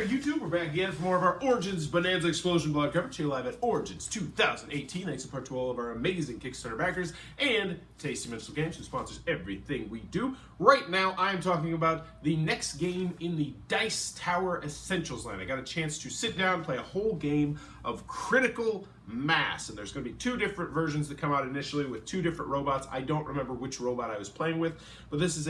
there, YouTube. We're back again for more of our Origins Bonanza Explosion Blood coverage here live at Origins 2018. Thanks in part to all of our amazing Kickstarter backers and Tasty Mental Games, who sponsors everything we do. Right now, I am talking about the next game in the Dice Tower Essentials line. I got a chance to sit down and play a whole game of Critical Mass, and there's going to be two different versions that come out initially with two different robots. I don't remember which robot I was playing with, but this is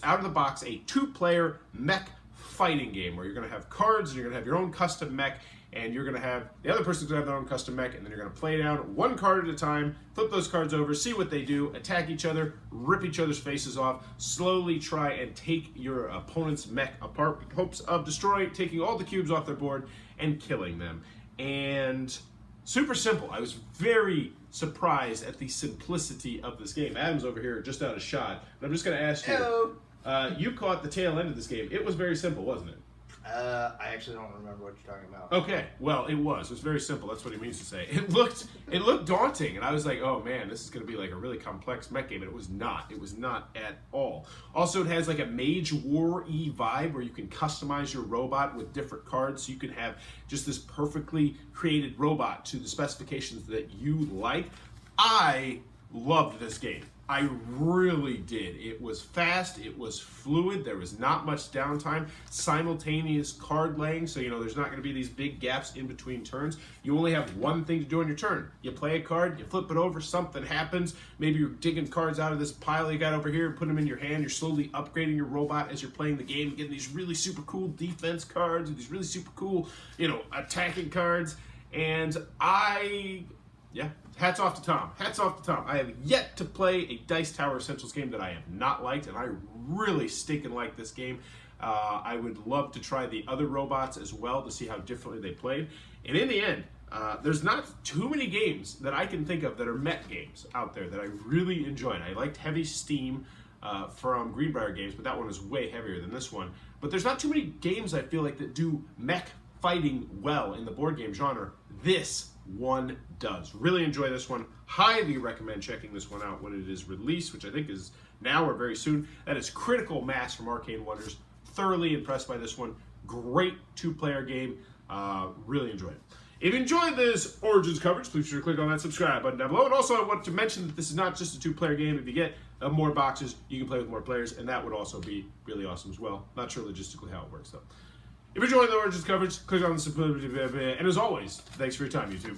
out of the box, a two-player mech fighting game where you're going to have cards and you're going to have your own custom mech, and you're going to have the other person's going to have their own custom mech, and then you're going to play down one card at a time, flip those cards over, see what they do, attack each other, rip each other's faces off, slowly try and take your opponent's mech apart with hopes of taking all the cubes off their board and killing them. And super simple. I was very surprised at the simplicity of this game. Adam's over here just out of shot, and I'm just going to ask you. Hello. You caught the tail end of this game. It was very simple, wasn't it? I actually don't remember what you're talking about. Okay, well, it was. It was very simple. That's what he means to say. It looked daunting, and I was like, oh man, this is going to be like a really complex mech game, and it was not. It was not at all. Also, it has like a Mage War-y vibe where you can customize your robot with different cards, so you can have just this perfectly created robot to the specifications that you like. I loved this game. I really did. It was fast, it was fluid, there was not much downtime, simultaneous card laying, so there's not going to be these big gaps in between turns. You only have one thing to do on your turn. You play a card, you flip it over, something happens, maybe you're digging cards out of this pile you got over here, put them in your hand, you're slowly upgrading your robot as you're playing the game, getting these really super cool defense cards, and these really super cool, attacking cards, and hats off to Tom. Hats off to Tom. I have yet to play a Dice Tower Essentials game that I have not liked, and I really stinking like this game. I would love to try the other robots as well to see how differently they played. And in the end, there's not too many games that I can think of that are mech games out there that I really enjoyed. I liked Heavy Steam from Greenbrier Games, but that one was way heavier than this one. But there's not too many games I feel like that do mech fighting well in the board game genre. This one does. Really enjoy this one. Highly recommend checking this one out when it is released, which I think is now or very soon. That is Critical Mass from Arcane Wonders. Thoroughly impressed by this one. Great two-player game. Really enjoyed it. If you enjoyed this Origins coverage, please be sure to click on that subscribe button down below. And also, I want to mention that this is not just a two-player game. If you get more boxes, you can play with more players, and that would also be really awesome as well. Not sure logistically how it works, though. If you're enjoying the Origins coverage, click on the subscribe button. And as always, thanks for your time, YouTube.